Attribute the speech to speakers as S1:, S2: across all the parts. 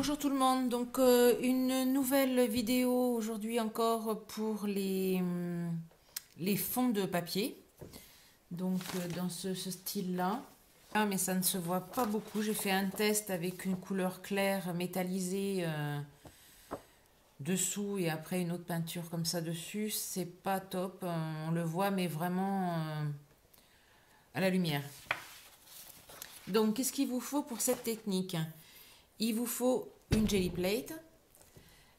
S1: Bonjour tout le monde, donc une nouvelle vidéo aujourd'hui encore pour les fonds de papier, donc dans ce style-là. Ah, mais ça ne se voit pas beaucoup, j'ai fait un test avec une couleur claire métallisée dessous et après une autre peinture comme ça dessus, c'est pas top, on le voit mais vraiment à la lumière. Donc qu'est-ce qu'il vous faut pour cette technique? Il vous faut une jelly plate,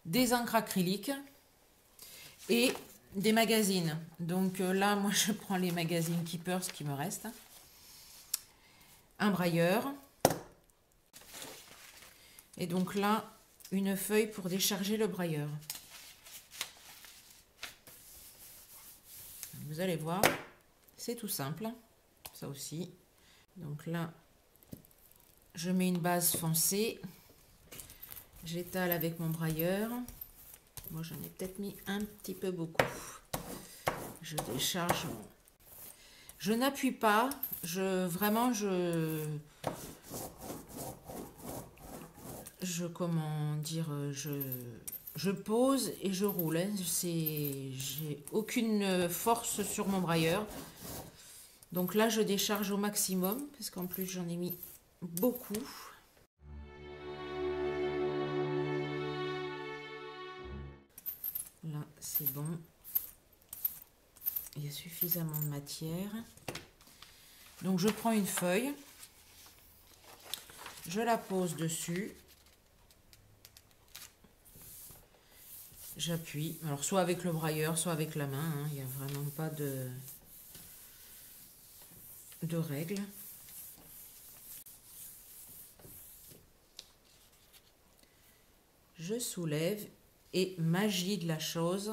S1: des encres acryliques et des magazines. Donc là, moi, je prends les magazines Keepers qui me restent. Un brailleur. Et donc là, une feuille pour décharger le brailleur. Vous allez voir, c'est tout simple. Ça aussi. Donc là, je mets une base foncée. J'étale avec mon brailleur. Moi, j'en ai peut-être mis un petit peu beaucoup. Je décharge. Je n'appuie pas. Vraiment, comment dire, je pose et je roule. Hein. J'ai aucune force sur mon brailleur. Donc là, je décharge au maximum parce qu'en plus, j'en ai mis beaucoup. Là, c'est bon. Il y a suffisamment de matière. Donc, je prends une feuille. Je la pose dessus. J'appuie. Alors, soit avec le brailleur, soit avec la main. Hein. Il n'y a vraiment pas de règles. Je soulève et magie de la chose,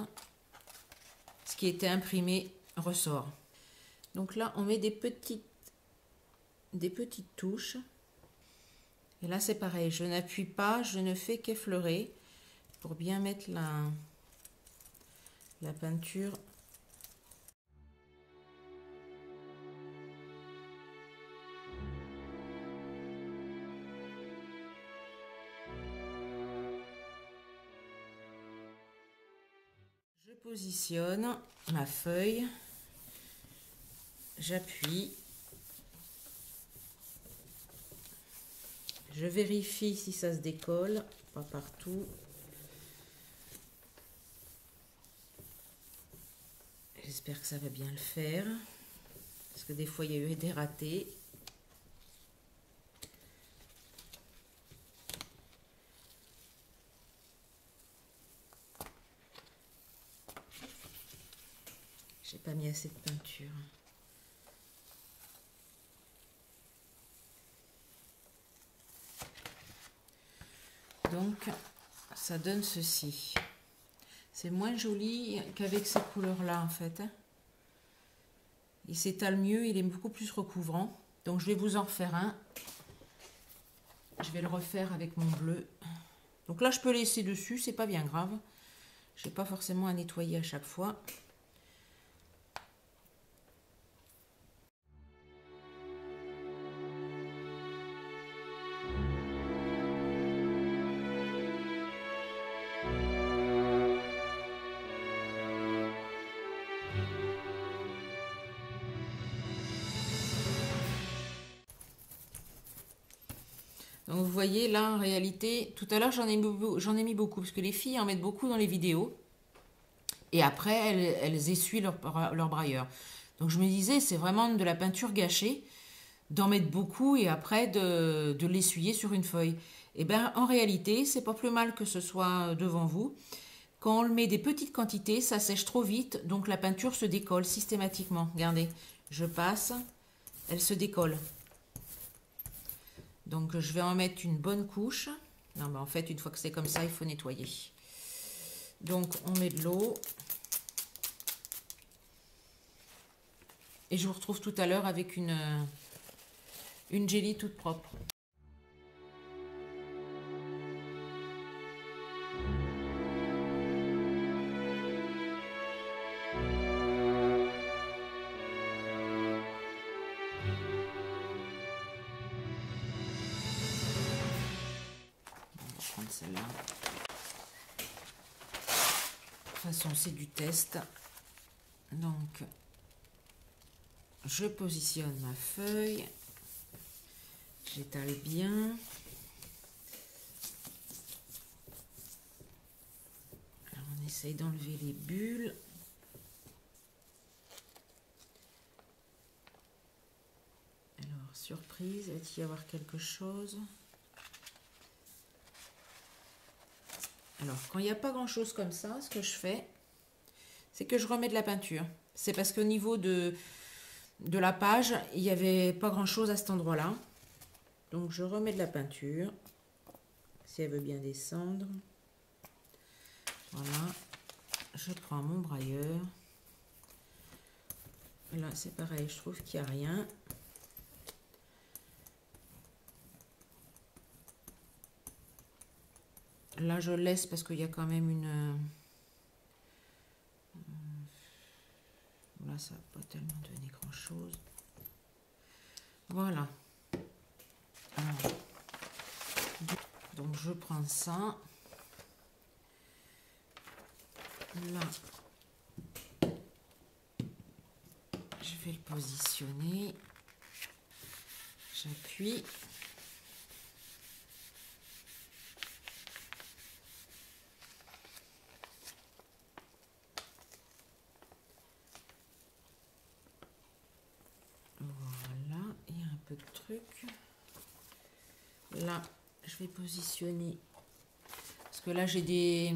S1: ce qui était imprimé ressort. Donc là, on met des petites touches. Et là, c'est pareil. Je n'appuie pas, je ne fais qu'effleurer pour bien mettre la peinture. Je positionne ma feuille, j'appuie, je vérifie si ça se décolle, pas partout. J'espère que ça va bien le faire, parce que des fois il y a eu des ratés. J'ai pas mis assez de peinture. Donc, ça donne ceci. C'est moins joli qu'avec ces couleurs-là, en fait. Il s'étale mieux, il est beaucoup plus recouvrant. Donc, je vais vous en refaire un. Je vais le refaire avec mon bleu. Donc là, je peux laisser dessus, c'est pas bien grave. Je n'ai pas forcément à nettoyer à chaque fois. Donc vous voyez là en réalité, tout à l'heure j'en ai mis beaucoup parce que les filles en mettent beaucoup dans les vidéos et après elles essuient leur brailleur. Donc je me disais c'est vraiment de la peinture gâchée d'en mettre beaucoup et après de l'essuyer sur une feuille. Et bien en réalité c'est pas plus mal que ce soit devant vous. Quand on le met des petites quantités ça sèche trop vite donc la peinture se décolle systématiquement. Regardez, je passe, elle se décolle. Donc je vais en mettre une bonne couche. Non, mais en fait, une fois que c'est comme ça, il faut nettoyer. Donc on met de l'eau. Et je vous retrouve tout à l'heure avec une jelly toute propre. celle-là. De toute façon, c'est du test. Donc, je positionne ma feuille. J'étale bien. Alors, on essaye d'enlever les bulles. Alors, surprise, va-t-il y avoir quelque chose? Alors, quand il n'y a pas grand-chose comme ça, ce que je fais, c'est que je remets de la peinture. C'est parce qu'au niveau de la page, il n'y avait pas grand-chose à cet endroit-là. Donc, je remets de la peinture, si elle veut bien descendre. Voilà. Je prends mon brailleur. Là, c'est pareil, je trouve qu'il n'y a rien. Là, je laisse parce qu'il y a quand même une... Là, ça va pas tellement donner grand-chose. Voilà. Alors, donc, je prends ça. Là, je vais le positionner. J'appuie. Voilà, il y a un peu de truc. Là, je vais positionner. Parce que là, j'ai des...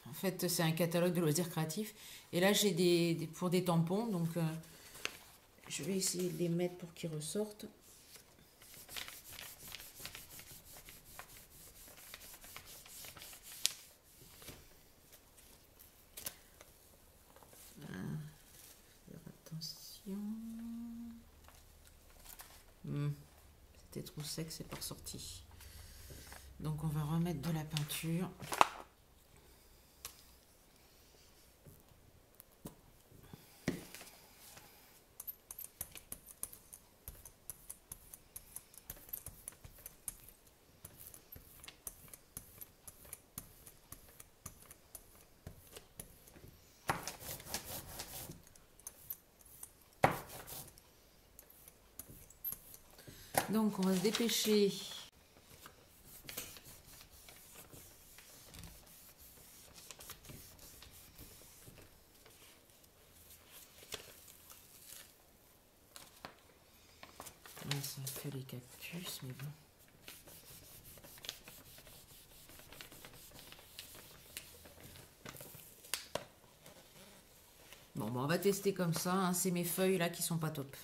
S1: En fait, c'est un catalogue de loisirs créatifs. Et là, j'ai pour des tampons. Donc, je vais essayer de les mettre pour qu'ils ressortent. Attention. C'était trop sec, c'est pas ressorti. Donc, on va remettre de la peinture. Donc, on va se dépêcher. Là, ça fait les cactus, mais bon. Bon, on va tester comme ça. Hein. C'est mes feuilles là qui sont pas top.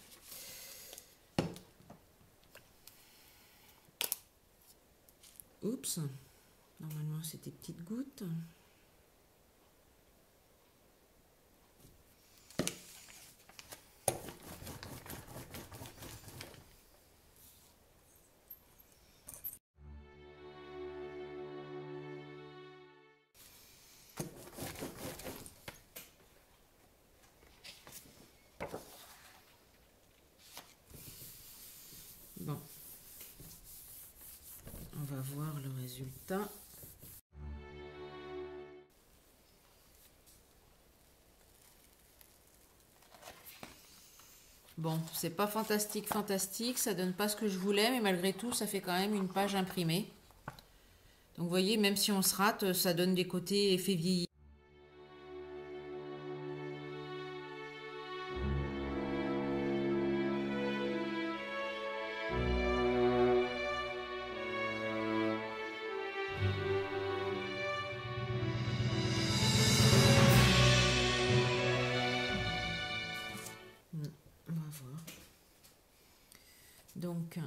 S1: Oups. Normalement, c'était petites gouttes. Bon. On va voir le résultat. Bon, c'est pas fantastique, ça donne pas ce que je voulais, mais malgré tout, ça fait quand même une page imprimée. Donc vous voyez, même si on se rate, ça donne des côtés effet vieilli. On va voir. Donc,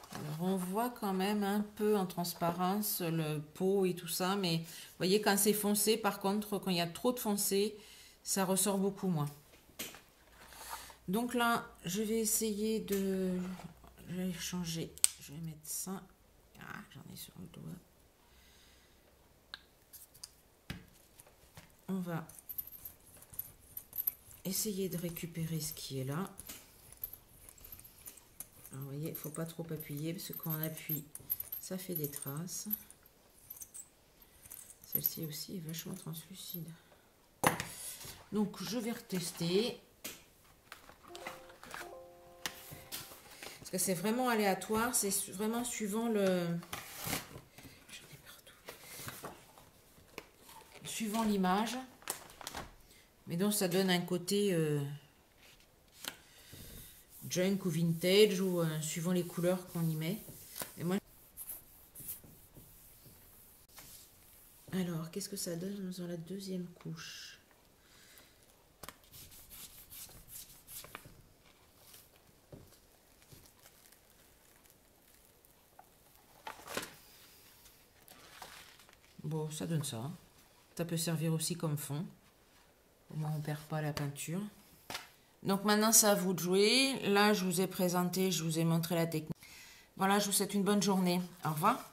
S1: alors on voit quand même un peu en transparence le pot et tout ça, mais vous voyez quand c'est foncé, par contre, quand il y a trop de foncé, ça ressort beaucoup moins. Donc là, je vais essayer de... Je vais changer. Je vais mettre ça. Ah, j'en ai sur le doigt. on va essayer de récupérer ce qui est là. Alors, vous voyez, il ne faut pas trop appuyer parce que quand on appuie, ça fait des traces. Celle-ci aussi est vachement translucide. Donc, je vais retester. Parce que c'est vraiment aléatoire. C'est vraiment suivant le... J'en ai partout. Suivant l'image. Mais donc, ça donne un côté junk ou vintage ou suivant les couleurs qu'on y met. Et moi... Alors, qu'est-ce que ça donne dans la deuxième couche? Bon, ça donne ça. Ça peut servir aussi comme fond. Au moins, on ne perd pas la peinture. Donc maintenant, c'est à vous de jouer. Là, je vous ai présenté, je vous ai montré la technique. Voilà, je vous souhaite une bonne journée. Au revoir.